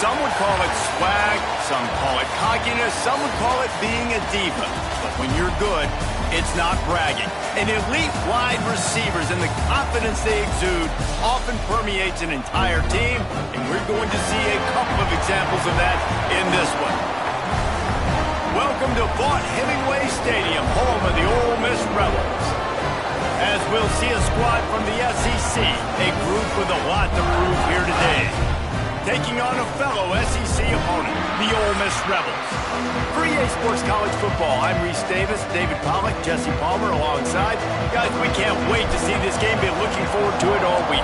Some would call it swag, some call it cockiness, some would call it being a diva. But when you're good, it's not bragging. And elite wide receivers and the confidence they exude often permeates an entire team, and we're going to see a couple of examples of that in this one. Welcome to Vaught-Hemingway Stadium, home of the Ole Miss Rebels. As we'll see a squad from the SEC, a group with a lot to prove here today. Taking on a fellow SEC opponent, the Ole Miss Rebels. For EA Sports College Football, I'm Reese Davis, David Pollack, Jesse Palmer alongside. Guys, we can't wait to see this game. Been looking forward to it all week.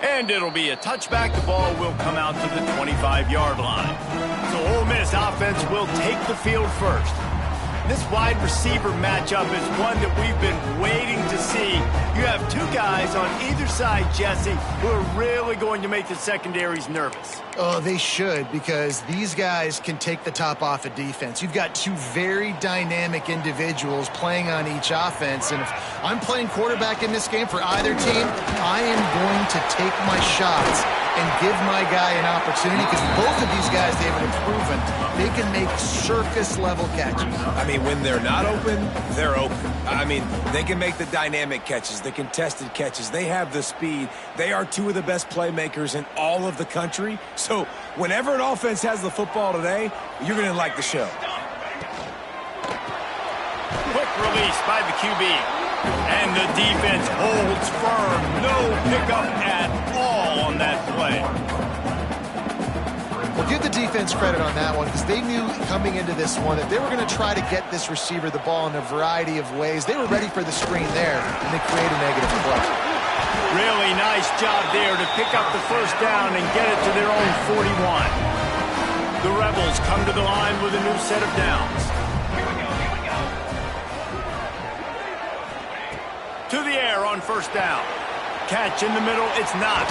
And it'll be a touchback. The ball will come out to the 25-yard line. So Ole Miss offense will take the field first. This wide receiver matchup is one that we've been waiting to see. You have two guys on either side, Jesse, who are really going to make the secondaries nervous. Oh, they should, because these guys can take the top off of defense. You've got two very dynamic individuals playing on each offense, and if I'm playing quarterback in this game for either team, I am going to take my shots and give my guy an opportunity, because both of these guys, they've been proven they can make circus-level catches. I mean, when they're not open, they're open. I mean, they can make the dynamic catches, the contested catches. They have the speed. They are two of the best playmakers in all of the country. So whenever an offense has the football today, you're going to like the show. Quick release by the QB. And the defense holds firm. No pickup at all on that play. Well, give the defense credit on that one, because they knew coming into this one that they were going to try to get this receiver the ball in a variety of ways. They were ready for the screen there, and they create a negative play. Really nice job there to pick up the first down and get it to their own 41. The Rebels come to the line with a new set of downs. To the air on first down. Catch in the middle, it's not.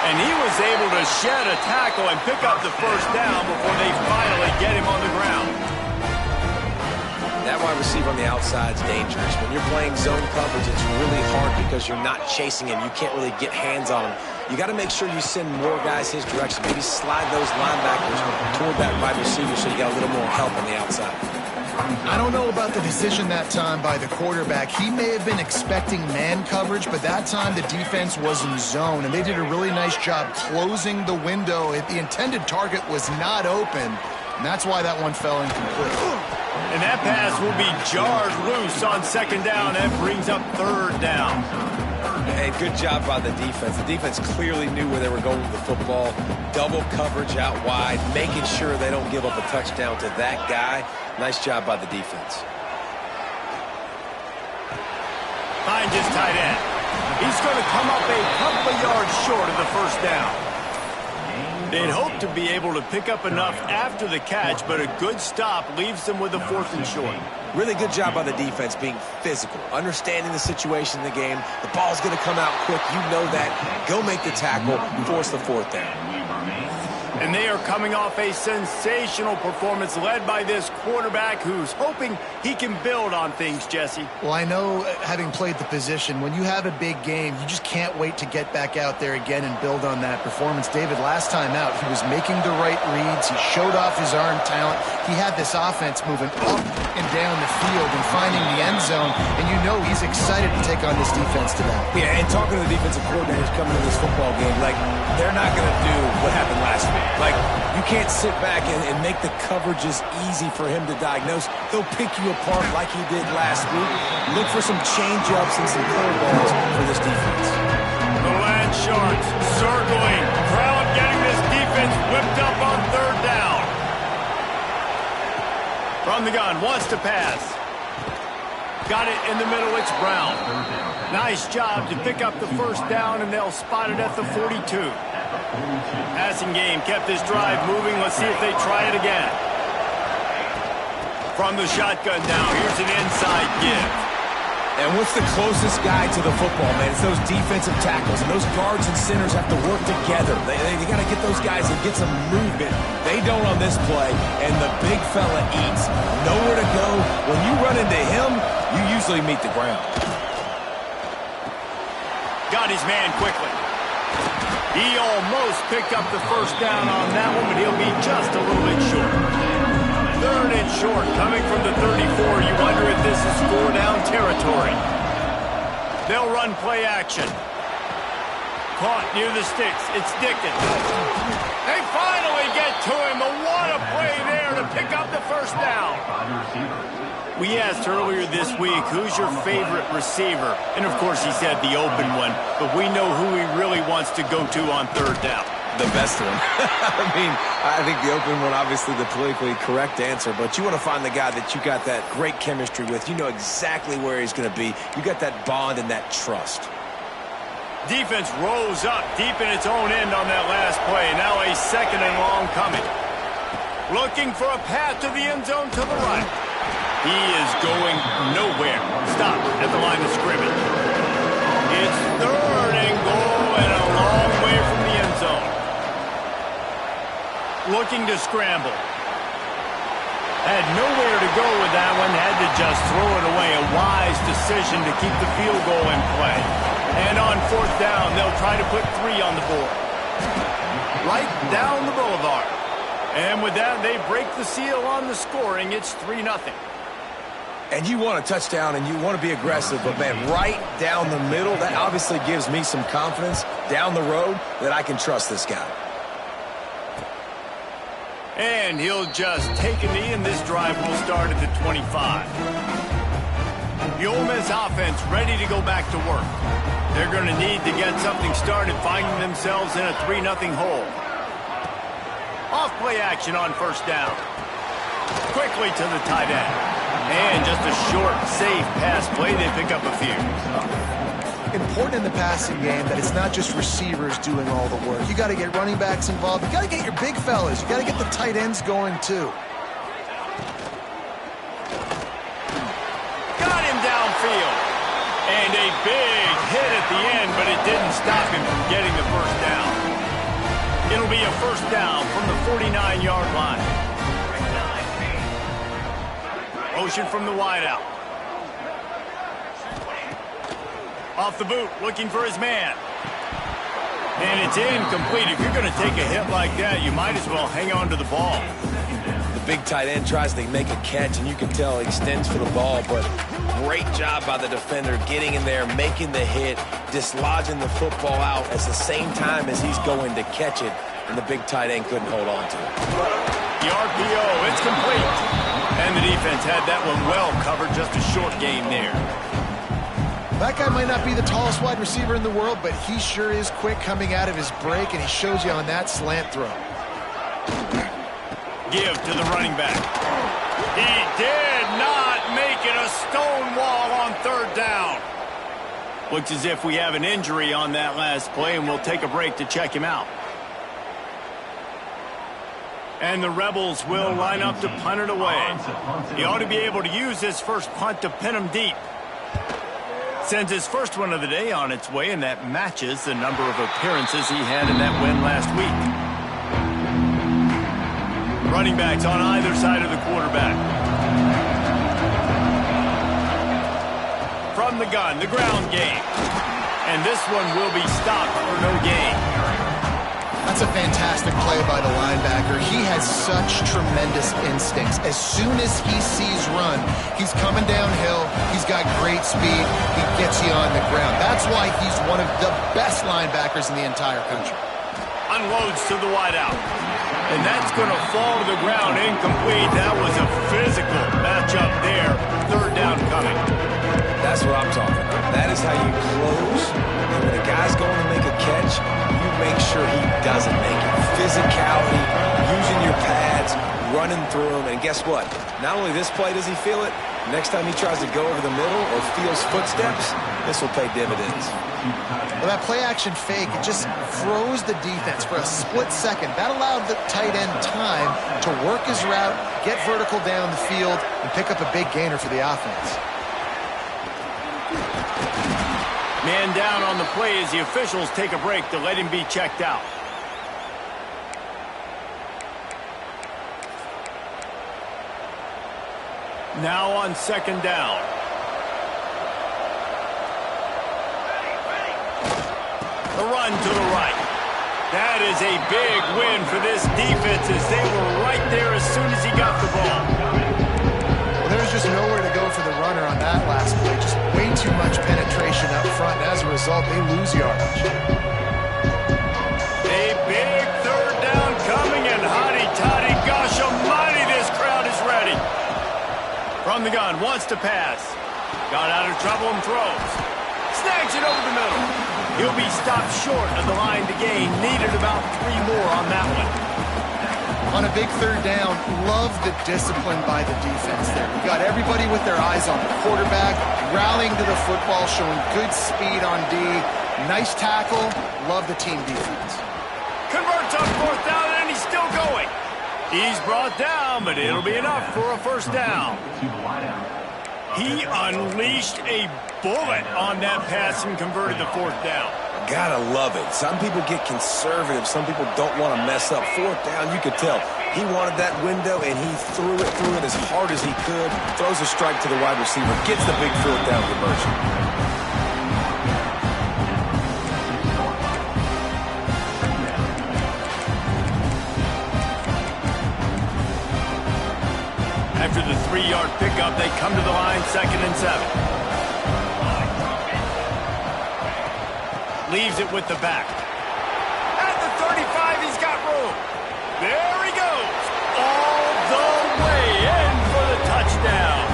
And he was able to shed a tackle and pick up the first down before they finally get him on the ground. That wide receiver on the outside is dangerous. When you're playing zone coverage, it's really hard because you're not chasing him. You can't really get hands on him. You got to make sure you send more guys his direction. Maybe slide those linebackers toward that wide receiver so you got a little more help on the outside. I don't know about the decision that time by the quarterback. He may have been expecting man coverage, but that time the defense was in zone, and they did a really nice job closing the window. The intended target was not open, and that's why that one fell incomplete. And that pass will be jarred loose on second down. That brings up third down. Hey, good job by the defense. The defense clearly knew where they were going with the football. Double coverage out wide, making sure they don't give up a touchdown to that guy. Nice job by the defense. Finds his tight end. He's going to come up a couple of yards short of the first down. They'd hoped to be able to pick up enough after the catch, but a good stop leaves them with a fourth and short. Really good job by the defense being physical, understanding the situation in the game. The ball's going to come out quick. You know that. Go make the tackle, force the fourth down. And they are coming off a sensational performance led by this quarterback who's hoping he can build on things, Jesse. Well, I know, having played the position, when you have a big game, you just can't wait to get back out there again and build on that performance. David, last time out, he was making the right reads. He showed off his arm talent. He had this offense moving up and down the field and finding the end zone, and you know he's excited to take on this defense today. Yeah, and talking to the defensive coordinators coming to this football game, like, they're not going to do what happened last week. Like, you can't sit back and make the coverages easy for him to diagnose. He'll pick you apart like he did last week. Look for some change-ups and some curveballs for this defense. The Lance Sharks circling. Crowd getting this defense whipped up on third down. From the gun, wants to pass. Got it in the middle, it's Brown. Nice job to pick up the first down, and they'll spot it at the 42. Passing game kept this drive moving. Let's see if they try it again. From the shotgun now, here's an inside give. And what's the closest guy to the football, man? It's those defensive tackles, and those guards and centers have to work together. They got to get those guys and get some movement. They don't on this play, and the big fella eats. Nowhere to go. When you run into him, you usually meet the ground. got his man quickly. He almost picked up the first down on that one, but he'll be just a little bit short. 3rd and short, coming from the 34. You wonder if this is 4-down territory. They'll run play action. Caught near the sticks. It's Dickens. They finally get to him. But what a play there to pick up the first down. We asked earlier this week, who's your favorite receiver? And, of course, he said the open one. But we know who he really wants to go to on 3rd down. The best one. I mean, I think the open one, obviously the politically correct answer, but you want to find the guy that you got that great chemistry with. You know exactly where he's going to be. You got that bond and that trust. Defense rose up deep in its own end on that last play. Now a 2nd and long coming. Looking for a path to the end zone to the right. He is going nowhere. Stop at the line of scrimmage. It's 3rd and goal and a long way from the end zone. Looking to scramble. Had nowhere to go with that one. Had to just throw it away. A wise decision to keep the field goal in play. And on 4th down, they'll try to put 3 on the board. Right down the boulevard. And with that, they break the seal on the scoring. It's 3-0. And you want a touchdown and you want to be aggressive, but, man, right down the middle, that obviously gives me some confidence down the road that I can trust this guy. And he'll just take a knee, and this drive will start at the 25. The Ole Miss offense ready to go back to work. They're going to need to get something started, finding themselves in a 3-0 hole. Off play action on 1st down. Quickly to the tight end. And just a short, safe pass play. They pick up a few. Important in the passing game that it's not just receivers doing all the work. You got to get running backs involved. You got to get your big fellas. You got to get the tight ends going too. Got him downfield. And a big hit at the end, but it didn't stop him from getting the first down. It'll be a 1st down from the 49-yard line. Motion from the wideout. Off the boot, looking for his man. And it's incomplete. If you're going to take a hit like that, you might as well hang on to the ball. The big tight end tries to make a catch, and you can tell he extends for the ball, but great job by the defender getting in there, making the hit, dislodging the football out at the same time as he's going to catch it, and the big tight end couldn't hold on to it. The RPO, it's complete. And the defense had that one well covered, just a short game there. That guy might not be the tallest wide receiver in the world, but he sure is quick coming out of his break, and he shows you on that slant throw. Give to the running back. He did not make it a stone wall on 3rd down. Looks as if we have an injury on that last play, and we'll take a break to check him out. And the Rebels will line up to punt it away. He ought to be able to use his first punt to pin him deep. Sends his first one of the day on its way, and that matches the number of appearances he had in that win last week. Running backs on either side of the quarterback. From the gun, the ground game. And this one will be stopped for no gain. That's a fantastic play by the linebacker. He has such tremendous instincts. As soon as he sees run, he's coming downhill. He's got great speed. He gets you on the ground. That's why he's one of the best linebackers in the entire country. Unloads to the wideout. And that's going to fall to the ground incomplete. That was a physical matchup there. 3rd down coming. That's what I'm talking about. That is how you close. And when a guy's going to make a catch, you make sure he doesn't make it. Physicality, using your pads, running through them. And guess what? Not only this play does he feel it, next time he tries to go over the middle or feels footsteps, this will pay dividends. Well, that play-action fake, it just froze the defense for a split second. That allowed the tight end time to work his route, get vertical down the field, and pick up a big gainer for the offense. Man down on the play as the officials take a break to let him be checked out. Now on 2nd down. The run to the right. That is a big win for this defense as they were right there as soon as he got the ball. Well, there's just nowhere to go for the runner on that last play. Just way too much penetration up front. And as a result, they lose yardage. A big third down coming, and hotty toddy, gosh almighty, this crowd is ready. From the gun, wants to pass. Got out of trouble and throws. Snags it over the middle. He'll be stopped short of the line to gain. Needed about 3 more on that one. On a big third down, love the discipline by the defense there. You got everybody with their eyes on the quarterback, rallying to the football, showing good speed on D. Nice tackle. Love the team defense. Converts on 4th down, and he's still going. He's brought down, but it'll be enough for a first down. He unleashed a bullet on that pass and converted the 4th down. Gotta love it. Some people get conservative. Some people don't want to mess up. 4th down, you could tell. He wanted that window, and he threw it as hard as he could. Throws a strike to the wide receiver. Gets the big 4th down conversion. After the 3-yard pickup, they come to the line, 2nd and 7. Leaves it with the back. At the 35, he's got room. There he goes. All the way in for the touchdown.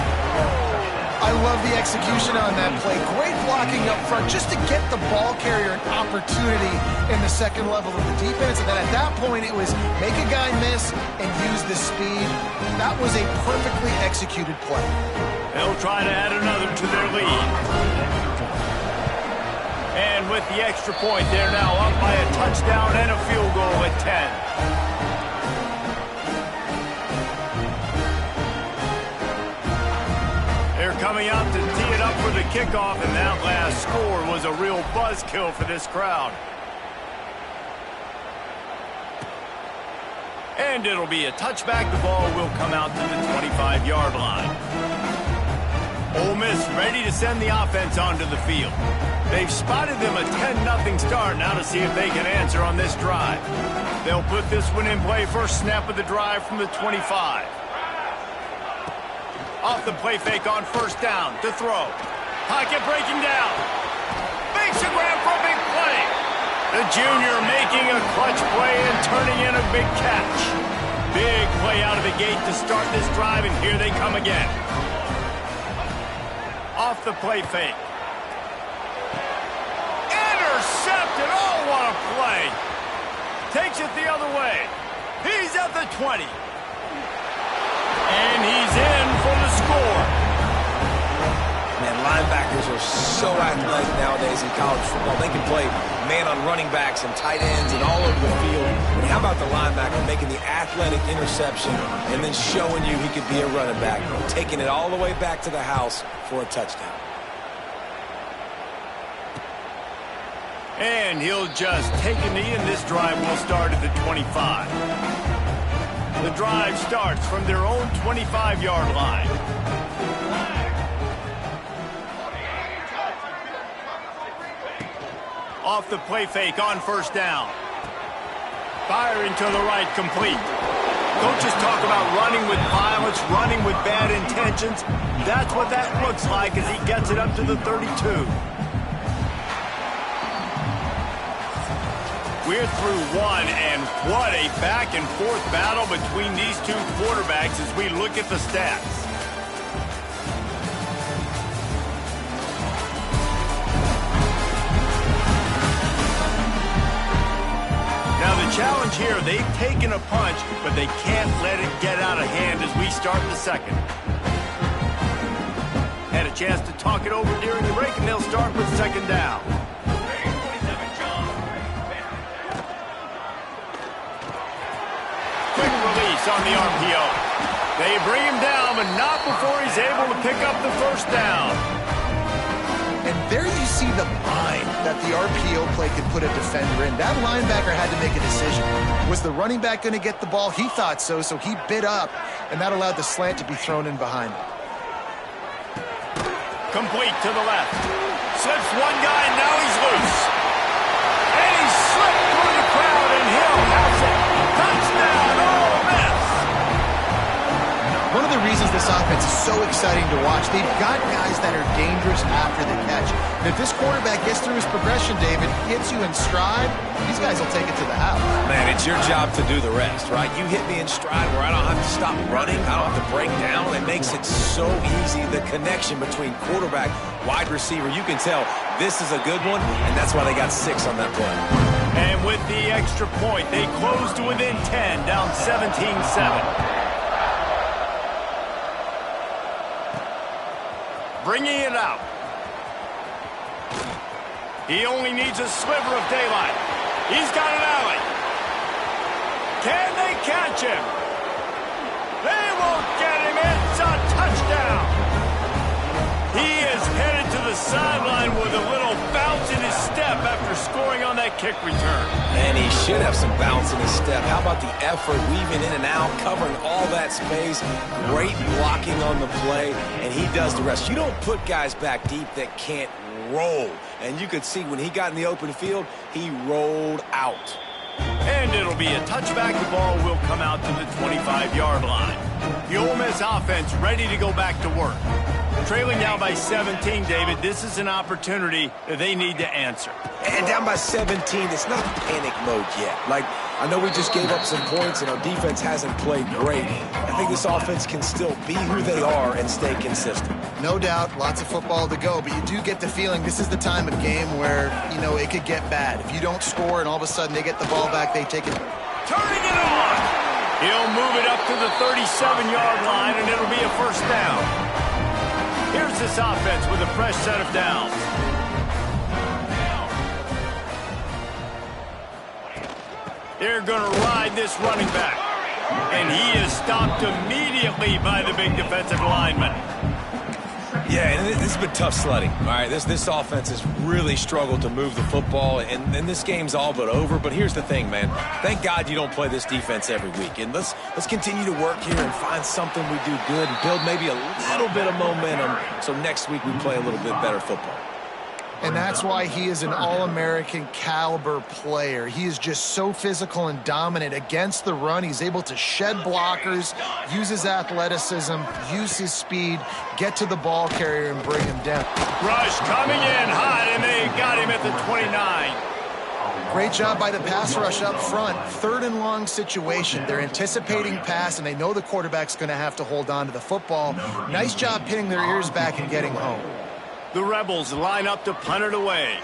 I love the execution on that play. Great blocking up front just to get the ball carrier an opportunity in the second level of the defense. And then at that point, it was make a guy miss and use the speed. That was a perfectly executed play. They'll try to add another to their lead. And with the extra point, they're now up by a touchdown and a field goal at 10. They're coming out to tee it up for the kickoff, and that last score was a real buzzkill for this crowd. And it'll be a touchback. The ball will come out to the 25-yard line. Ole Miss ready to send the offense onto the field. They've spotted them a 10-0 start. Now to see if they can answer on this drive. They'll put this one in play. First snap of the drive from the 25. Off the play fake on 1st down to throw. Pocket breaking down. Makes a grab for a big play. The junior making a clutch play and turning in a big catch. Big play out of the gate to start this drive, and here they come again. Off the play fake. Intercepted. Oh, what a play. Takes it the other way. He's at the 20. And he's in for the score. Man, linebackers are so athletic nowadays in college football. They can play man on running backs and tight ends and all over the field. But how about the linebacker making the athletic interception and then showing you he could be a running back, taking it all the way back to the house for a touchdown. And he'll just take a knee, and this drive will start at the 25. The drive starts from their own 25-yard line. Off the play fake on 1st down. Firing to the right, complete. Coaches talk about running with violence, running with bad intentions. That's what that looks like as he gets it up to the 32. We're through one, and what a back-and-forth battle between these two quarterbacks as we look at the stats. Now the challenge here, they've taken a punch, but they can't let it get out of hand as we start the second. Had a chance to talk it over during the break, and they'll start with 2nd down. Quick release on the RPO. They bring him down, but not before he's able to pick up the 1st down. And there you see the mind that the RPO play could put a defender in. That linebacker had to make a decision. Was the running back going to get the ball? He thought so, so he bit up, and that allowed the slant to be thrown in behind him. Complete to the left. Slips one guy, and now he's loose. And offense is so exciting to watch. They've got guys that are dangerous after the catch. And if this quarterback gets through his progression, David, hits you in stride, these guys will take it to the house. Man, it's your job to do the rest, right? You hit me in stride where I don't have to stop running. I don't have to break down. It makes it so easy. The connection between quarterback, wide receiver, you can tell this is a good one, and that's why they got 6 on that play. And with the extra point, they close to within 10, down 17-7. Bringing it out. He only needs a sliver of daylight. He's got an alley. Can they catch him? They won't get him. It's a touchdown. He is headed to the sideline with a little bounce in his step after scoring on that kick return. And he should have some bounce in his step. How about the effort, weaving in and out, covering all that space, great blocking on the play, and he does the rest. You don't put guys back deep that can't roll. And you could see when he got in the open field, he rolled out. And it'll be a touchback. The ball will come out to the 25-yard line. The Ole Miss offense ready to go back to work. Trailing now by 17, David. This is an opportunity that they need to answer. And down by 17, it's not panic mode yet. Like, I know we just gave up some points and our defense hasn't played great. I think this offense can still be who they are and stay consistent. No doubt, lots of football to go, but you do get the feeling this is the time of game where, you know, it could get bad. If you don't score and all of a sudden they get the ball back, they take it. Turning it on! He'll move it up to the 37-yard line, and it'll be a first down. Here's this offense with a fresh set of downs. They're going to ride this running back. And he is stopped immediately by the big defensive lineman. Yeah, and this has been tough sledding. All right, this offense has really struggled to move the football, and this game's all but over. But here's the thing, man. Thank God you don't play this defense every week. And let's continue to work here and find something we do good and build maybe a little bit of momentum so next week we play a little bit better football. And that's why he is an All-American caliber player. He is just so physical and dominant against the run. He's able to shed blockers, use his athleticism, use his speed, get to the ball carrier and bring him down. Rush coming in hot, and they got him at the 29. Great job by the pass rush up front. 3rd and long situation. They're anticipating pass, and they know the quarterback's going to have to hold on to the football. Nice job pinning their ears back and getting home. The Rebels line up to punt it away.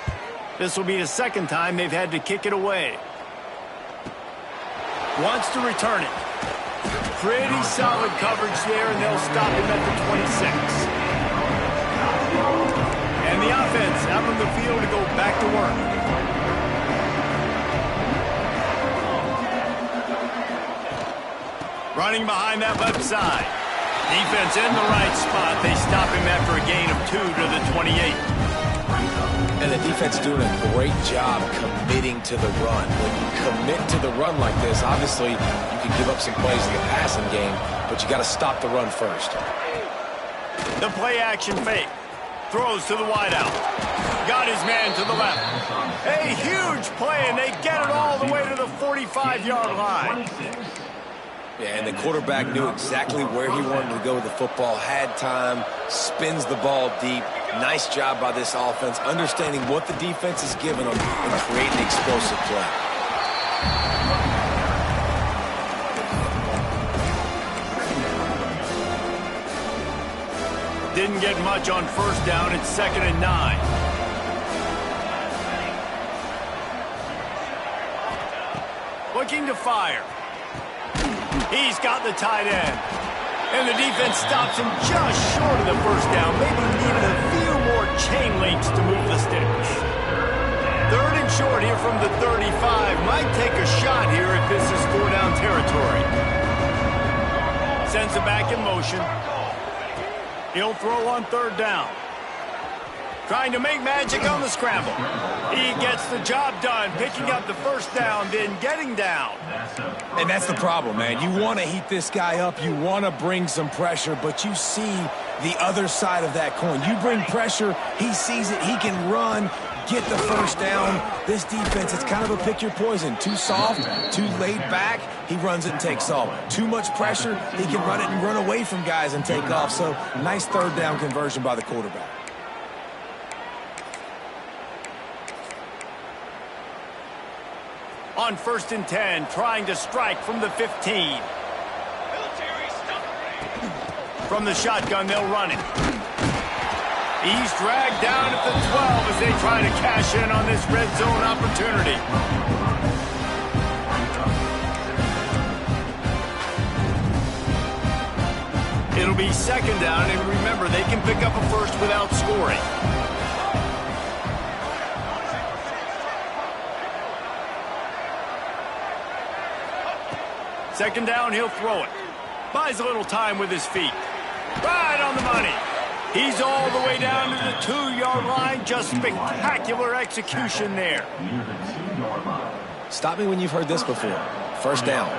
This will be the second time they've had to kick it away. Wants to return it. Pretty solid coverage there, and they'll stop him at the 26. And the offense out on the field to go back to work. Running behind that left side. Defense in the right spot. They stop him after a gain of 2 to the 28. And the defense doing a great job committing to the run. When you commit to the run like this, obviously you can give up some plays in the passing game, but you got to stop the run first. The play action fake. Throws to the wideout. Got his man to the left. A huge play, and they get it all the way to the 45-yard line. Yeah, and the quarterback knew exactly where he wanted to go with the football, had time, spins the ball deep. Nice job by this offense, understanding what the defense is giving them and creating explosive play. Didn't get much on first down. It's 2nd and 9. Looking to fire. He's got the tight end. And the defense stops him just short of the first down. Maybe needed a few more chain links to move the sticks. 3rd and short here from the 35. Might take a shot here if this is 4-down territory. Sends it back in motion. He'll throw on 3rd down. Trying to make magic on the scramble. He gets the job done, picking up the first down, then getting down. And that's the problem, man. You want to heat this guy up. You want to bring some pressure, but you see the other side of that coin. You bring pressure, he sees it, he can run, get the first down. This defense, it's kind of a pick your poison. Too soft, too laid back, he runs it and takes off. Too much pressure, he can run it and run away from guys and take off. So nice third down conversion by the quarterback. On 1st and 10, trying to strike from the 15. From the shotgun, they'll run it. He's dragged down at the 12 as they try to cash in on this red zone opportunity. It'll be 2nd down, and remember, they can pick up a first without scoring. Second down, he'll throw it. Buys a little time with his feet. Right on the money. He's all the way down to the 2-yard line. Just spectacular execution there. Stop me when you've heard this before. First down.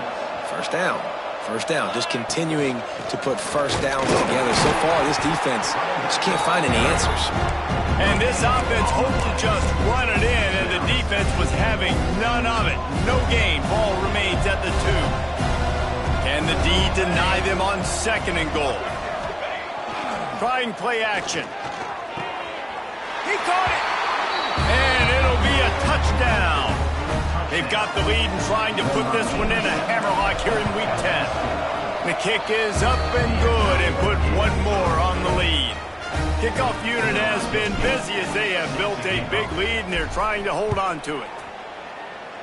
First down. First down. Just continuing to put first downs together. So far, this defense just can't find any answers. And this offense hoped to just run it in, and the defense was having none of it. No gain. Ball remains at the 2. Can the D deny them on 2nd and goal? Trying play action. He caught it! And it'll be a touchdown. They've got the lead and trying to put this one in a hammerlock here in Week 10. The kick is up and good and put one more on the lead. Kickoff unit has been busy as they have built a big lead and they're trying to hold on to it.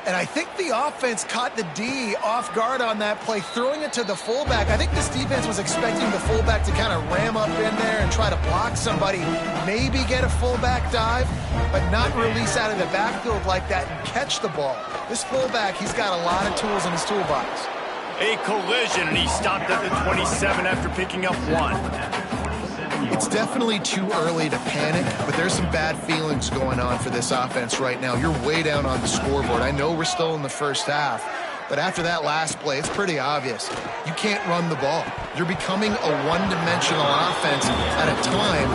And I think the offense caught the D off guard on that play, throwing it to the fullback. I think this defense was expecting the fullback to kind of ram up in there and try to block somebody, maybe get a fullback dive, but not release out of the backfield like that and catch the ball. This fullback, he's got a lot of tools in his toolbox. A collision, and he stopped at the 27 after picking up 1. It's definitely too early to panic, but there's some bad feelings going on for this offense right now. You're way down on the scoreboard. I know we're still in the first half, but after that last play, it's pretty obvious. You can't run the ball. You're becoming a one-dimensional offense at a time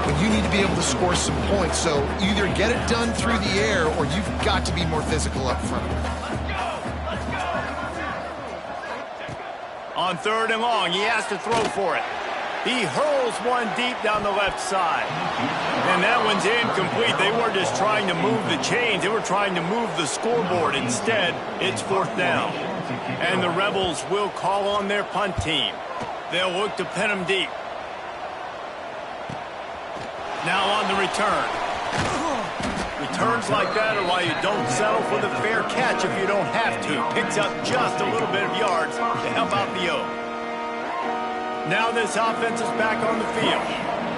when you need to be able to score some points. So either get it done through the air or you've got to be more physical up front. On 3rd and long, he has to throw for it. He hurls one deep down the left side. And that one's incomplete. They weren't just trying to move the chains. They were trying to move the scoreboard. Instead, it's 4th down. And the Rebels will call on their punt team. They'll look to pin them deep. Now on the return. Returns like that are why you don't settle for the fair catch if you don't have to. Picks up just a little bit of yards to help out the O. Now this offense is back on the field.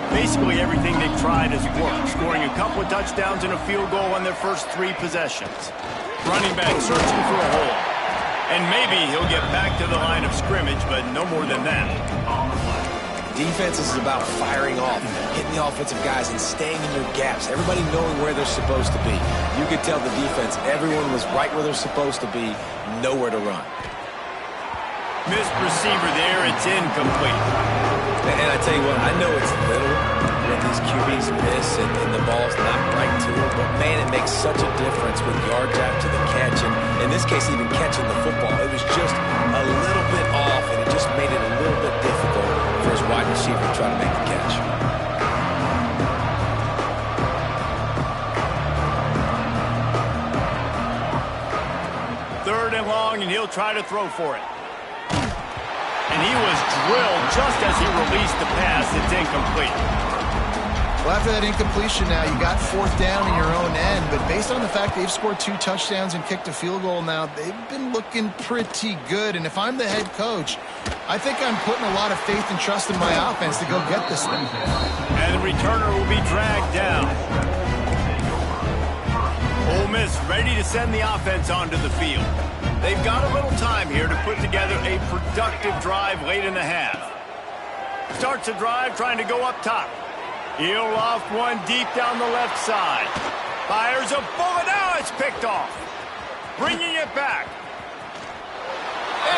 Basically everything they've tried has worked, scoring a couple of touchdowns and a field goal on their first 3 possessions. Running back searching for a hole. And maybe he'll get back to the line of scrimmage, but no more than that. Defense is about firing off, hitting the offensive guys and staying in your gaps. Everybody knowing where they're supposed to be. You could tell the defense, everyone was right where they're supposed to be, nowhere to run. Missed receiver there, it's incomplete. And I tell you what, I know it's little when these QBs miss and the ball's not right to them, but man, it makes such a difference with yards after the catch, and in this case, even catching the football. It was just a little bit off, and it just made it a little bit difficult for his wide receiver to try to make the catch. Third and long, and he'll try to throw for it. And he was drilled just as he released the pass. It's incomplete. Well, after that incompletion now, you got 4th down in your own end, but based on the fact they've scored 2 touchdowns and kicked a field goal now, they've been looking pretty good. And if I'm the head coach, I think I'm putting a lot of faith and trust in my offense to go get this thing. And the returner will be dragged down. Ole Miss ready to send the offense onto the field. They've got a little time here to put together a productive drive late in the half. Starts a drive trying to go up top. He'll loft one deep down the left side. Fires a bullet. Now it's picked off. Bringing it back.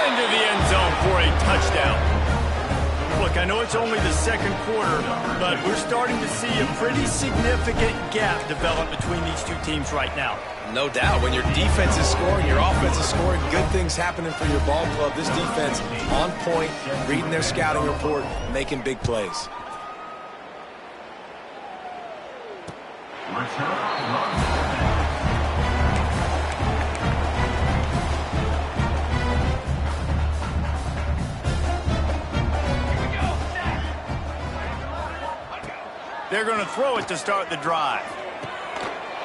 Into the end zone for a touchdown. Look, I know it's only the second quarter, but we're starting to see a pretty significant gap develop between these two teams right now. No doubt. When your defense is scoring, your offense is scoring, good things happening for your ball club. This defense on point, reading their scouting report, making big plays. They're going to throw it to start the drive.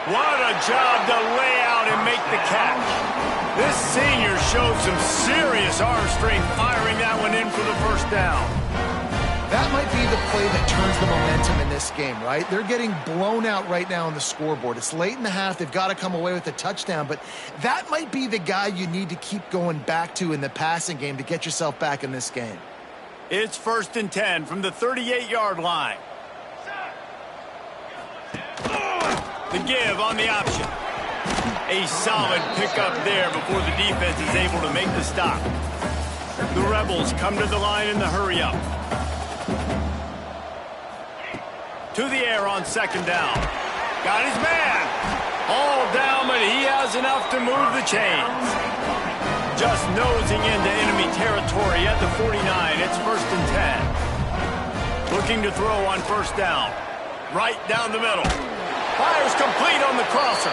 What a job to lay out and make the catch. This senior showed some serious arm strength firing that one in for the first down. That might be the play that turns the momentum in this game, right? They're getting blown out right now on the scoreboard. It's late in the half. They've got to come away with a touchdown, but that might be the guy you need to keep going back to in the passing game to get yourself back in this game. It's 1st and 10 from the 38-yard line. The give on the option. A solid pickup there before the defense is able to make the stop. The Rebels come to the line in the hurry-up. To the air on 2nd down. Got his man. All down, but he has enough to move the chains. Just nosing into enemy territory at the 49. It's 1st and 10. Looking to throw on 1st down. Right down the middle. Fires complete on the crosser.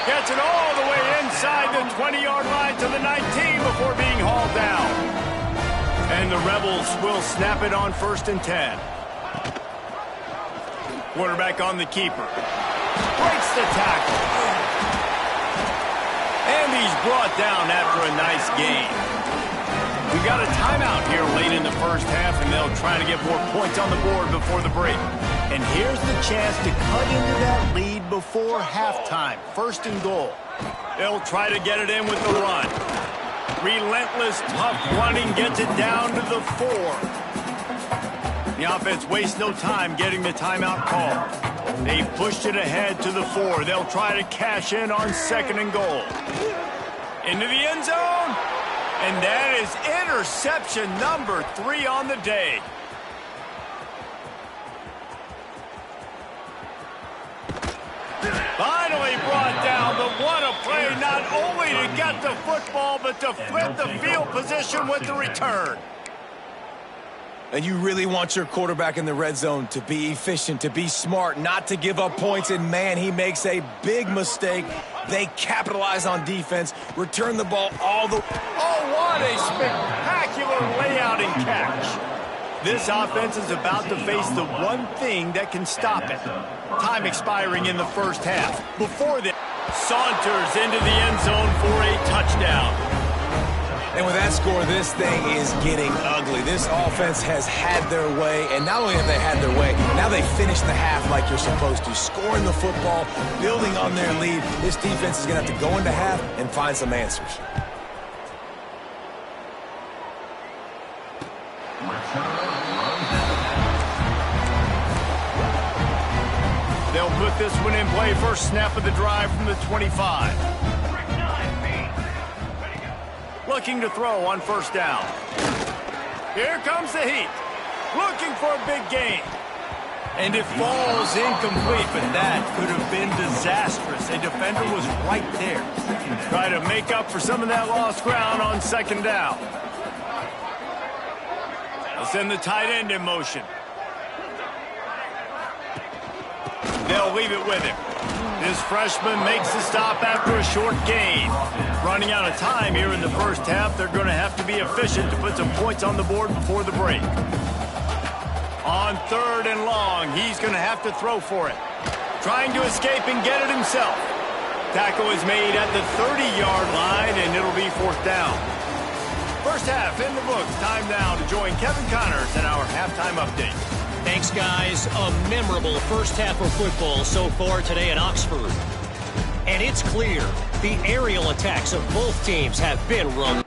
Gets it all the way inside the 20-yard line to the 19 before being hauled down. And the Rebels will snap it on 1st and 10. Quarterback on the keeper. Breaks the tackle. And he's brought down after a nice gain. We got a timeout here late in the first half, and they'll try to get more points on the board before the break. And here's the chance to cut into that lead before halftime. 1st and goal. They'll try to get it in with the run. Relentless, tough running gets it down to the 4. The offense wastes no time getting the timeout call. They've pushed it ahead to the 4. They'll try to cash in on 2nd and goal. Into the end zone. And that is interception number 3 on the day. Finally brought down, but what a play, not only to get the football, but to flip the field position with the return. And you really want your quarterback in the red zone to be efficient, to be smart, not to give up points. And, man, he makes a big mistake. They capitalize on defense, return the ball all the... Oh, what a spectacular layout and catch. This offense is about to face the one thing that can stop it. Time expiring in the first half. Before this, saunters into the end zone for a touchdown. And with that score, this thing is getting ugly. This offense has had their way, and not only have they had their way, now they finish the half like you're supposed to, scoring the football, building on their lead. This defense is going to have to go into half and find some answers. They'll put this one in play. First snap of the drive from the 25. Looking to throw on 1st down. Here comes the heat. Looking for a big gain. And it falls incomplete, but that could have been disastrous. A defender was right there. Try to make up for some of that lost ground on 2nd down. They'll send the tight end in motion. They'll leave it with him. This freshman makes the stop after a short gain. Running out of time here in the first half, they're going to have to be efficient to put some points on the board before the break. On 3rd and long, he's going to have to throw for it. Trying to escape and get it himself. Tackle is made at the 30-yard line, and it'll be 4th down. First half in the books. Time now to join Kevin Connors in our halftime update. Thanks, guys. A memorable first half of football so far today at Oxford. And it's clear the aerial attacks of both teams have been run.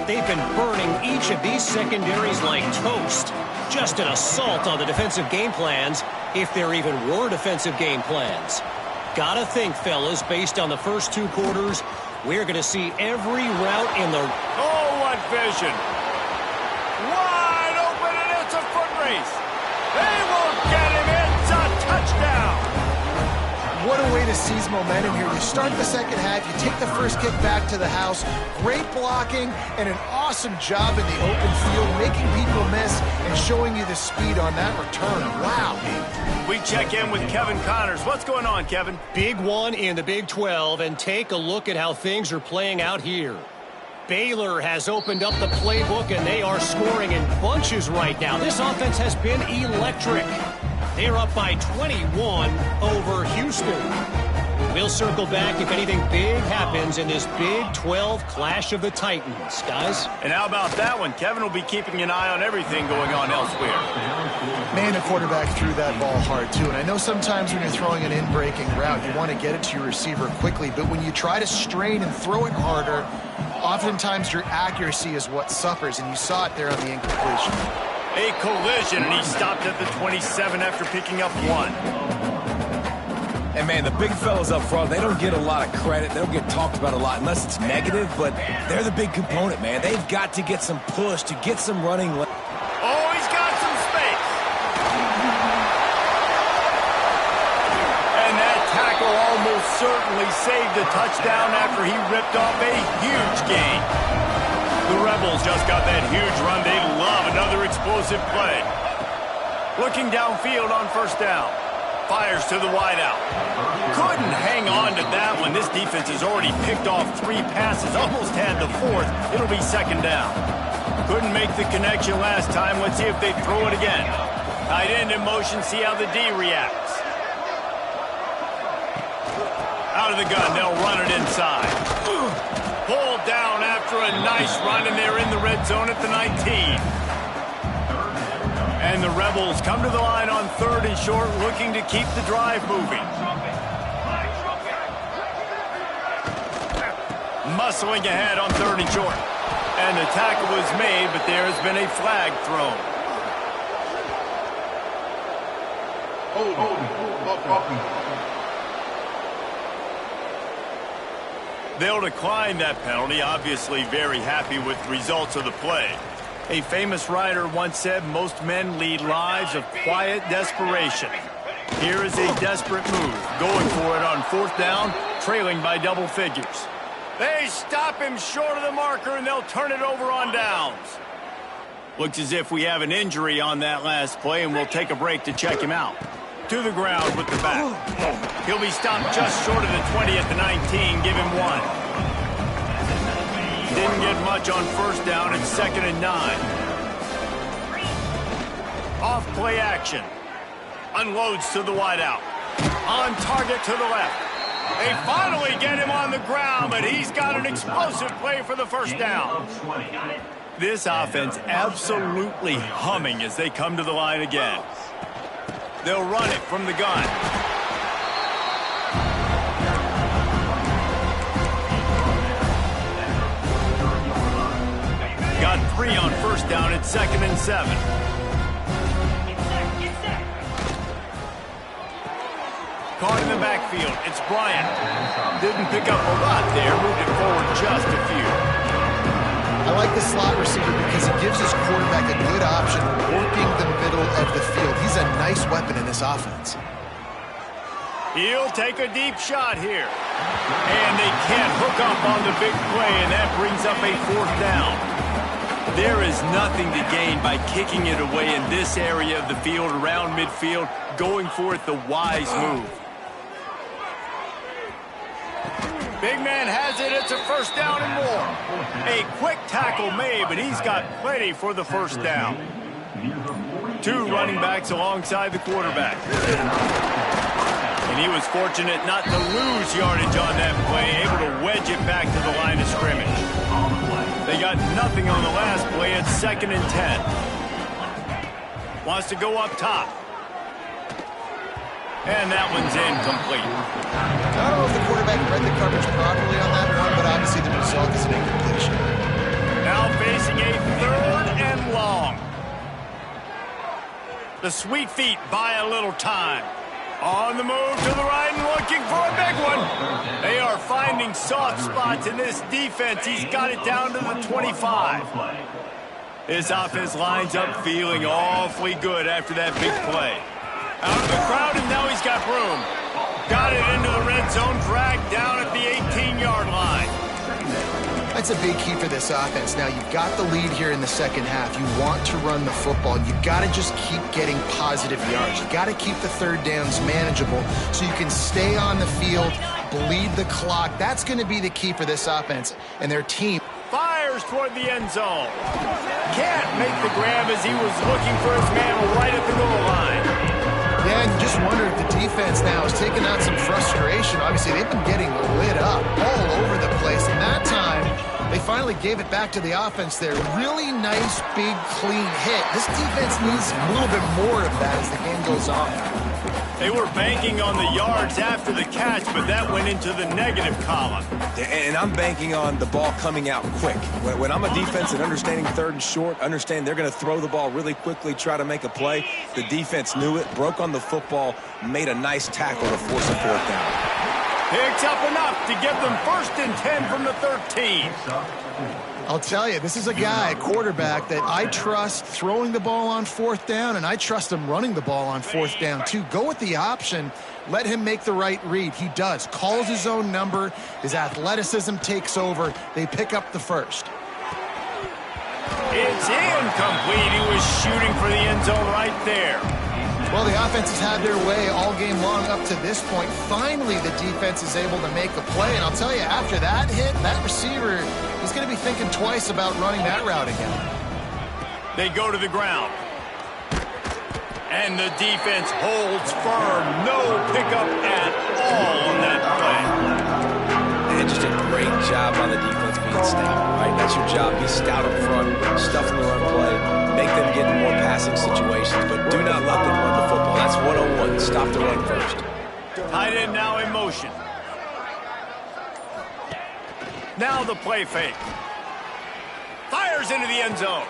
They've been burning each of these secondaries like toast. Just an assault on the defensive game plans, if there even were defensive game plans. Gotta think, fellas, based on the first 2 quarters, we're going to see every route in the... Oh, what vision. Wide open, and it's a foot race. They will get him. It's a touchdown. What a way to seize momentum here. You start the second half, you take the first kick back to the house, great blocking, and an awesome job in the open field, making people miss and showing you the speed on that return. Wow. We check in with Kevin Connors. What's going on, Kevin? Big one in the Big 12, and take a look at how things are playing out here. Baylor has opened up the playbook, and they are scoring in bunches right now. This offense has been electric. They're up by 21 over Houston. We'll circle back if anything big happens in this Big 12 Clash of the Titans, guys. And how about that one? Kevin will be keeping an eye on everything going on elsewhere. Man, the quarterback threw that ball hard, too. And I know sometimes when you're throwing an in-breaking route, you want to get it to your receiver quickly. But when you try to strain and throw it harder, oftentimes your accuracy is what suffers. And you saw it there on the incompletion. A collision, and he stopped at the 27 after picking up 1. And, man, the big fellas up front, they don't get a lot of credit. They don't get talked about a lot unless it's negative, but they're the big component, man. They've got to get some push to get some running. Oh, he's got some space. And that tackle almost certainly saved a touchdown after he ripped off a huge gain. The Rebels just got that huge run. They love another explosive play. Looking downfield on first down. Fires to the wideout. Couldn't hang on to that one. This defense has already picked off 3 passes. Almost had the 4th. It'll be second down. Couldn't make the connection last time. Let's see if they throw it again. Tight end in motion. See how the D reacts. Out of the gun. They'll run it inside. Pulled down after a nice run, and they're in the red zone at the 19. And the Rebels come to the line on 3rd and short, looking to keep the drive moving. Muscling ahead on 3rd and short. And the tackle was made, but there has been a flag thrown. They'll decline that penalty, obviously very happy with the results of the play. A famous writer once said, most men lead lives of quiet desperation. Here is a desperate move, going for it on 4th down, trailing by double figures. They stop him short of the marker, and they'll turn it over on downs. Looks as if we have an injury on that last play, and we'll take a break to check him out. To the ground with the back. He'll be stopped just short of the 20 at the 19. Give him 1. Didn't get much on first down. It's 2nd and 9. Off play action. Unloads to the wideout. On target to the left. They finally get him on the ground, but he's got an explosive play for the first down. This offense absolutely humming as they come to the line again. They'll run it from the gun. Got 3 on first down. It's 2nd and 7. Caught in the backfield. It's Bryant. Didn't pick up a lot there. Moved it forward just a few. I like the slot receiver because it gives his quarterback a good option working the middle of the field. He's a nice weapon in this offense. He'll take a deep shot here. And they can't hook up on the big play, and that brings up a 4th down. There is nothing to gain by kicking it away in this area of the field, around midfield, going for it the wise move. Big man has it. It's a first down and more. A quick tackle made, but he's got plenty for the first down. 2 running backs alongside the quarterback. And he was fortunate not to lose yardage on that play, able to wedge it back to the line of scrimmage. They got nothing on the last play. It's 2nd and 10. Wants to go up top. And that one's incomplete. I don't know if the quarterback read the coverage properly on that one, but obviously the result is an incompletion. Now facing a 3rd and long. The Sweet Feet buy a little time. On the move to the right and looking. looking for a big one. They are finding soft spots in this defense. He's got it down to the 25. His offense lines up feeling awfully good after that big play. Out of the crowd, and now he's got room. Got it into the red zone, dragged down at the 18-yard line. That's a big key for this offense. Now, you've got the lead here in the second half. You want to run the football. You've got to just keep getting positive yards. You've got to keep the third downs manageable so you can stay on the field, bleed the clock. That's going to be the key for this offense and their team. Fires toward the end zone. Can't make the grab as he was looking for his man right at the goal line. Yeah, and you just wonder if the defense now is taking out some frustration. Obviously, they've been getting lit up all over the place. And that time, they finally gave it back to the offense there. Really nice, big, clean hit. This defense needs a little bit more of that as the game goes on. They were banking on the yards after the catch, but that went into the negative column. And I'm banking on the ball coming out quick. When I'm a defense and understanding third and short, understand they're going to throw the ball really quickly, try to make a play. The defense knew it, broke on the football, made a nice tackle to force a fourth down. Picks up enough to get them 1st and 10 from the 13. I'll tell you, this is a guy, a quarterback, that I trust throwing the ball on 4th down, and I trust him running the ball on 4th down, too. Go with the option. Let him make the right read. He does. Calls his own number. His athleticism takes over. They pick up the first. It's incomplete. He was shooting for the end zone right there. Well, the offense has had their way all game long up to this point. Finally, the defense is able to make a play. And I'll tell you, after that hit, that receiver is going to be thinking twice about running that route again. They go to the ground. And the defense holds firm. No pickup at all on that play. And just a great job by the defense being stout, right? That's your job. Be stout up front, stuff in the run play, make them get in more passing situations, but do not let them run the football. That's 101. Stop the run first. Tight end now in motion. Now the play fake. Fires into the end zone.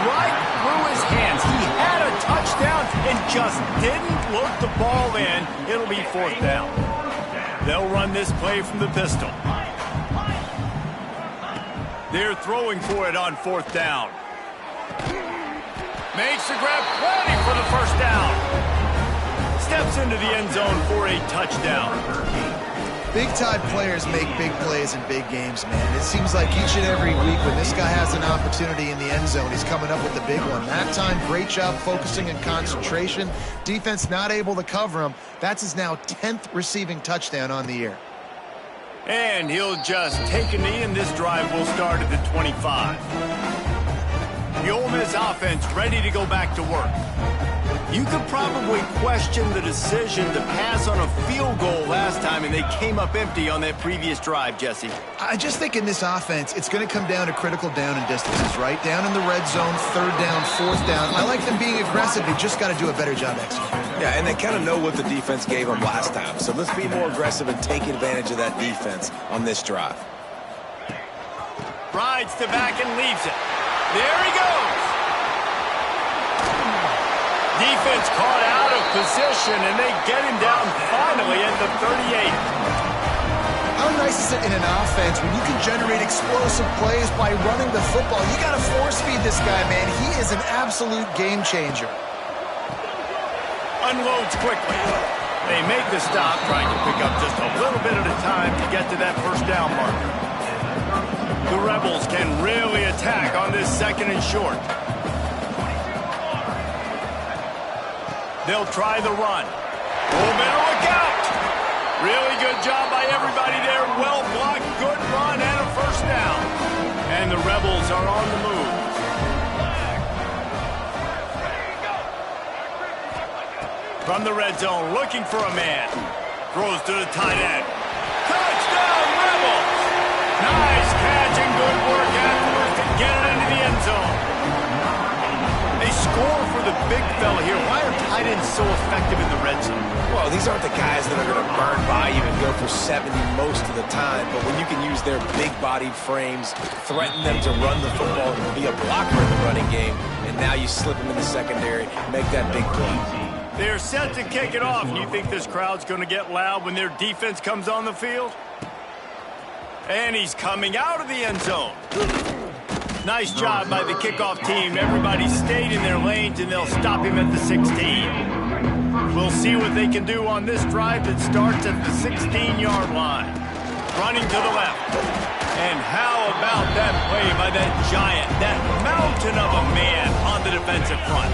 Right through his hands. He had a touchdown and just didn't look the ball in. It'll be 4th down. They'll run this play from the pistol. They're throwing for it on 4th down. Makes the grab, ready for the 1st down. Steps into the end zone for a touchdown. Big-time players make big plays in big games, man. It seems like each and every week when this guy has an opportunity in the end zone, he's coming up with the big one. That time, great job focusing and concentration. Defense not able to cover him. That's his now 10th receiving touchdown on the year. And he'll just take a knee, and this drive will start at the 25. The Ole Miss offense ready to go back to work. You could probably question the decision to pass on a field goal last time, and they came up empty on that previous drive, Jesse. I just think in this offense, it's going to come down to critical down and distances, right? Down in the red zone, 3rd down, 4th down. I like them being aggressive. They just got to do a better job executing. Yeah, and they kind of know what the defense gave them last time. So let's be more aggressive and take advantage of that defense on this drive. Rides to back and leaves it. There he goes. Defense caught out of position, and they get him down finally at the 38. How nice is it in an offense when you can generate explosive plays by running the football? You got to force feed this guy, man. He is an absolute game changer. Unloads quickly. They make the stop, trying to pick up just a little bit at a time to get to that 1st down marker. The Rebels can really attack on this 2nd and short. They'll try the run. Oh, better look out. Really good job by everybody there. Well blocked, good run, and a 1st down. And the Rebels are on the move. From the red zone, looking for a man. Throws to the tight end. Touchdown, Rebels! Nice catch and good work afterwards to get it into the end zone. They score for the big fella here. Why are tight ends so effective in the red zone? Well, these aren't the guys that are going to burn by you and go for 70 most of the time, but when you can use their big-bodied frames, threaten them to run the football and be a blocker in the running game, and now you slip them in the secondary, make that big play. They're set to kick it off. You think this crowd's going to get loud when their defense comes on the field? And he's coming out of the end zone. Nice job by the kickoff team. Everybody stayed in their lanes, and they'll stop him at the 16. We'll see what they can do on this drive that starts at the 16-yard line. Running to the left. And how about that play by that giant, that mountain of a man on the defensive front?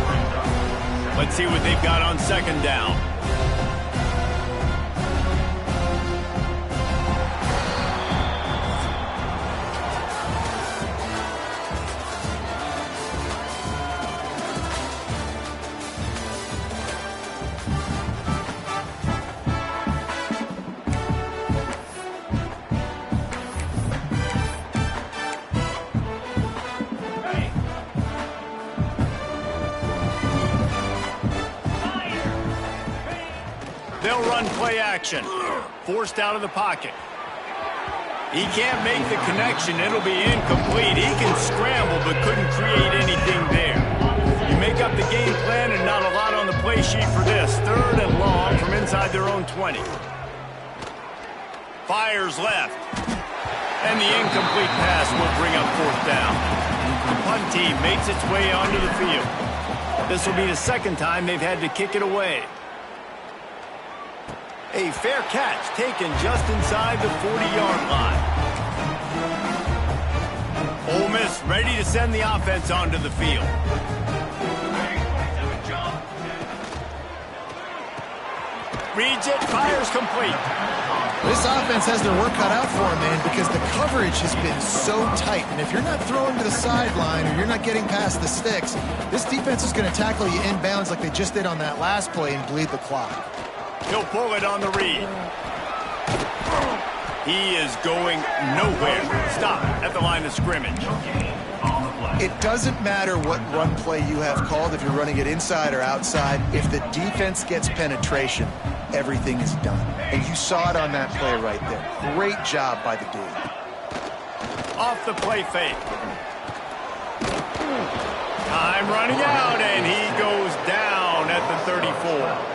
Let's see what they've got on second down. They'll run play action. Forced out of the pocket. He can't make the connection. It'll be incomplete. He can scramble but couldn't create anything there. You make up the game plan and not a lot on the play sheet for this. Third and long from inside their own 20. Fires left. And the incomplete pass will bring up fourth down. The punt team makes its way onto the field. This will be the second time they've had to kick it away. A fair catch taken just inside the 40-yard line. Ole Miss ready to send the offense onto the field. Reads it, fires complete. This offense has their work cut out for them, man, because the coverage has been so tight. And if you're not throwing to the sideline or you're not getting past the sticks, this defense is going to tackle you inbounds like they just did on that last play and bleed the clock. He'll pull it on the read. He is going nowhere. Stop at the line of scrimmage. It doesn't matter what run play you have called, if you're running it inside or outside. If the defense gets penetration, everything is done. And you saw it on that play right there. Great job by the dude. Off the play fake. Time running out, and he goes down at the 34.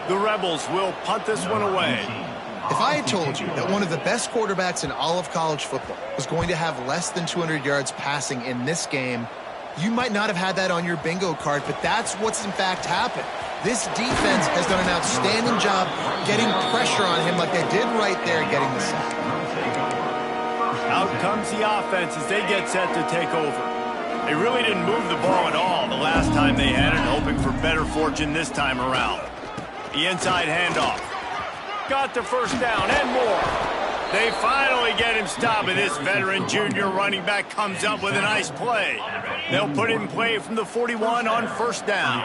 The Rebels will punt this one away. If I had told you that one of the best quarterbacks in all of college football was going to have less than 200 yards passing in this game, you might not have had that on your bingo card, but that's what's in fact happened. This defense has done an outstanding job getting pressure on him like they did right there, getting the sack. Out comes the offense as they get set to take over. They really didn't move the ball at all the last time they had it, hoping for better fortune this time around. The inside handoff. Got the first down and more. They finally get him stopped, and this veteran junior running back comes up with a nice play. They'll put it in play from the 41 on first down.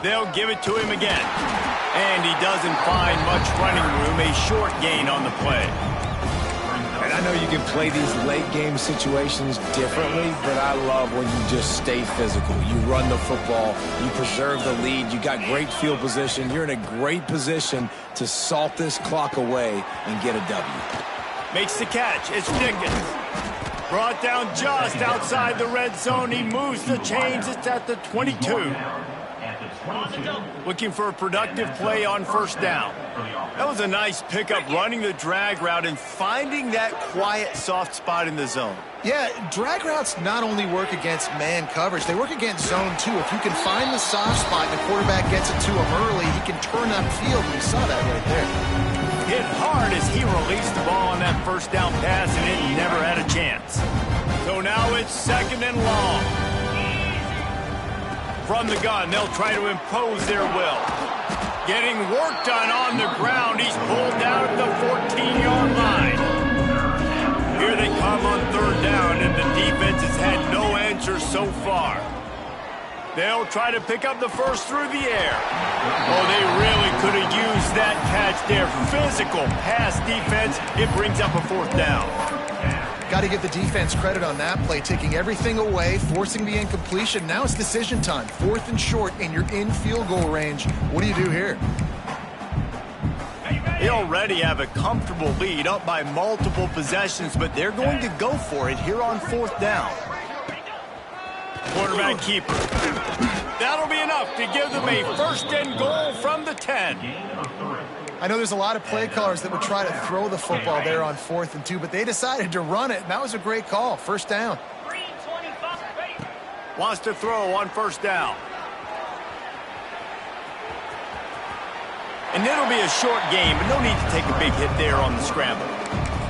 They'll give it to him again. And he doesn't find much running room, a short gain on the play. And I know you can play these late game situations differently, but I love when you just stay physical. You run the football, you preserve the lead, you got great field position. You're in a great position to salt this clock away and get a W. Makes the catch. It's Dickens. Brought down just outside the red zone. He moves the chains. It's at the 22. Looking for a productive play on first down. That was a nice pickup, running the drag route and finding that quiet, soft spot in the zone. Yeah, drag routes not only work against man coverage, they work against zone too. If you can find the soft spot and the quarterback gets it to him early, he can turn upfield, and we saw that right there. Hit hard as he released the ball on that first down pass, and it never had a chance. So now it's second and long. From the gun, they'll try to impose their will. Getting work done on the ground. He's pulled down at the 14-yard line. Here they come on third down, and the defense has had no answer so far. They'll try to pick up the first through the air. Oh, they really could have used that catch there. Physical pass defense. It brings up a fourth down. Got to give the defense credit on that play, taking everything away, forcing the incompletion. Now it's decision time. Fourth and short, and you're in field goal range. What do you do here? They already have a comfortable lead, up by multiple possessions, but they're going to go for it here on fourth down. Quarterback keeper. That'll be enough to give them a 1st and goal from the 10. I know there's a lot of play callers that would try to throw the football there on 4th and 2, but they decided to run it, and that was a great call. 1st down. Wants to throw on 1st down. And it'll be a short game, but no need to take a big hit there on the scramble.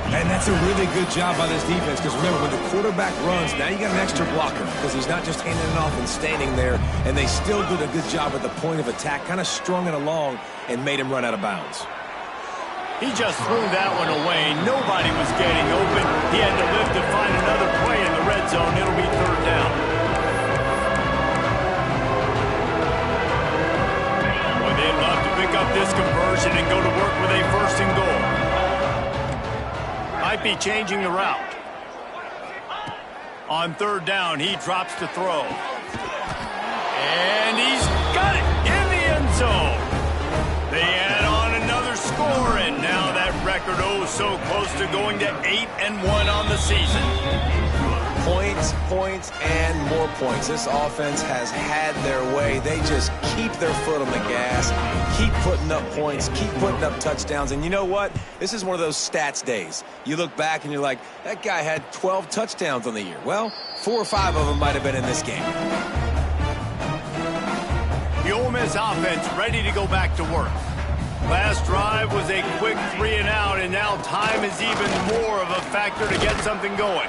And that's a really good job by this defense, because remember, when the quarterback runs, now you got an extra blocker, because he's not just handing it off and standing there, and they still did a good job at the point of attack, kind of strung it along and made him run out of bounds. He just threw that one away. Nobody was getting open. He had to live to find another play in the red zone. It'll be 3rd down. Well, they'd love to pick up this conversion and go to work with a 1st and goal. Might be changing the route. On 3rd down, he drops to throw. And he's got it in the end zone. They add on another score, and now that record so close to going to 8-1 on the season. Points, points, and more points. This offense has had their way. They just keep their foot on the gas, keep putting up points, keep putting up touchdowns. And you know what? This is one of those stats days. You look back and you're like, that guy had 12 touchdowns on the year. Well, 4 or 5 of them might have been in this game. The Ole Miss offense ready to go back to work. Last drive was a quick 3-and-out, and now time is even more of a factor to get something going.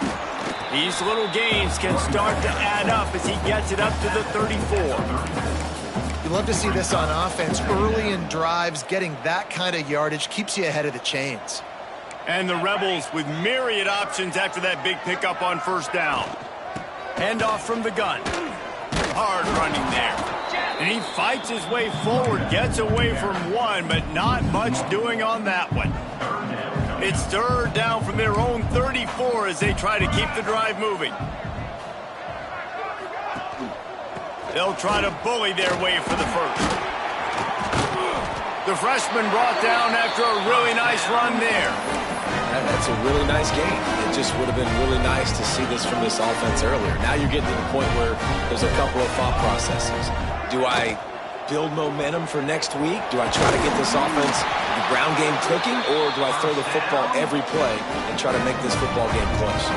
These little gains can start to add up as he gets it up to the 34. You love to see this on offense. Early in drives, getting that kind of yardage keeps you ahead of the chains. And the Rebels with myriad options after that big pickup on 1st down. Handoff from the gun. Hard running there. And he fights his way forward, gets away from one, but not much doing on that one. It's 3rd down from their own 34 as they try to keep the drive moving. They'll try to bully their way for the 1st. The freshman brought down after a really nice run there. That's a really nice game. It just would have been really nice to see this from this offense earlier. Now you're getting to the point where there's a couple of thought processes. Do I build momentum for next week? Do I try to get this offense, the ground game clicking, or do I throw the football every play and try to make this football game close?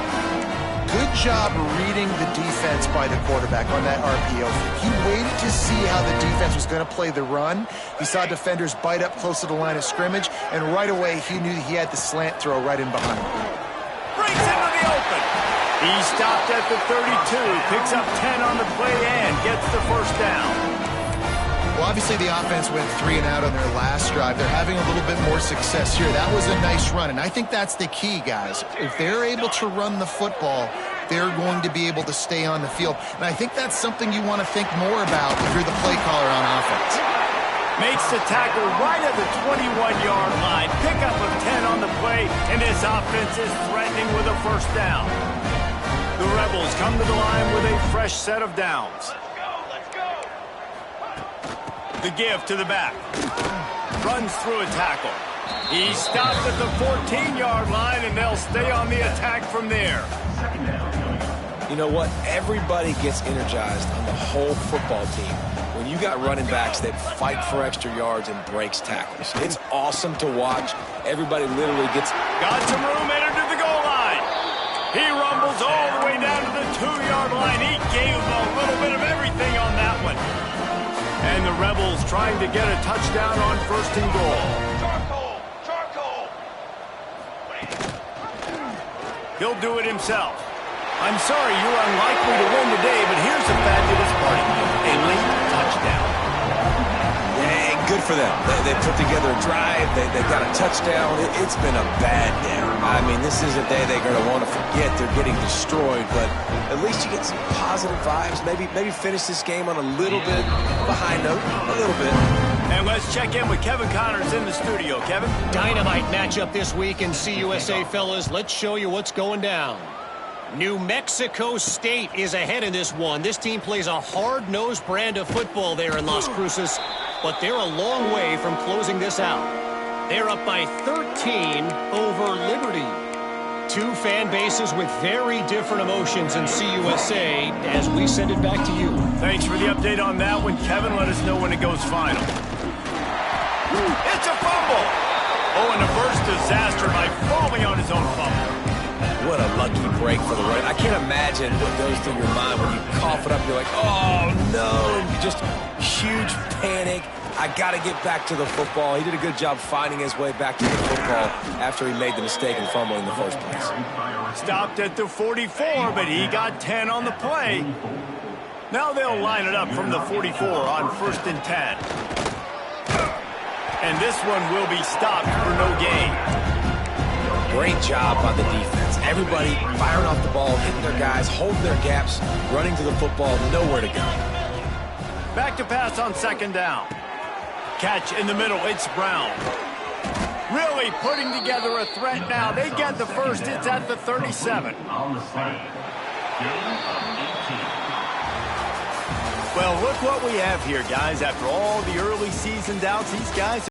Good job reading the defense by the quarterback on that RPO. He waited to see how the defense was going to play the run. He saw defenders bite up close to the line of scrimmage, and right away he knew he had the slant throw right in behind him. Brings into the open. He stopped at the 32, picks up 10 on the play and gets the 1st down. Well, obviously the offense went 3-and-out on their last drive. They're having a little bit more success here. That was a nice run, and I think that's the key, guys. If they're able to run the football, they're going to be able to stay on the field. And I think that's something you want to think more about if you're the play caller on offense. Makes the tackle right at the 21-yard line. Pickup of 10 on the play, and this offense is threatening with a 1st down. The Rebels come to the line with a fresh set of downs. The give to the back. Runs through a tackle. He stopped at the 14-yard line, and they'll stay on the attack from there. You know what? Everybody gets energized on the whole football team when you got running backs that fight for extra yards and breaks tackles. It's awesome to watch. Everybody literally gets... Got some room, entered to the goal line. He rumbles all the way down to the 2-yard line. He gave them a little bit of everything on that one. And the Rebels trying to get a touchdown on 1st and goal. Charcoal. He'll do it himself. I'm sorry you're unlikely to win today, but here's the fabulous part. A late touchdown. Yeah, good for them. They put together a drive. They got a touchdown. It's been a bad day. I mean, this is a day they're going to want to forget. They're getting destroyed, but at least you get some positive vibes. Maybe finish this game on a little bit of a high note, a little bit. And let's check in with Kevin Connors in the studio. Kevin? Dynamite matchup this week in CUSA, fellas. Let's show you what's going down. New Mexico State is ahead in this one. This team plays a hard-nosed brand of football there in Las Cruces, but they're a long way from closing this out. They're up by 13 over Liberty. Two fan bases with very different emotions in CUSA as we send it back to you. Thanks for the update on that one, Kevin. Let us know when it goes final. It's a fumble. Oh, and a burst disaster by falling on his own fumble. What a lucky break for the right. I can't imagine what goes through your mind when you cough it up. You're like, oh, no. Just huge panic. I got to get back to the football. He did a good job finding his way back to the football after he made the mistake and fumble in the first place. Stopped at the 44, but he got 10 on the play. Now they'll line it up from the 44 on 1st and 10. And this one will be stopped for no gain. Great job by the defense. Everybody firing off the ball, hitting their guys, holding their gaps, running to the football, nowhere to go. Back to pass on 2nd down. Catch in the middle, it's Brown. Really putting together a threat now. They get the first, it's at the 37. Well, look what we have here, guys. After all the early season doubts, these guys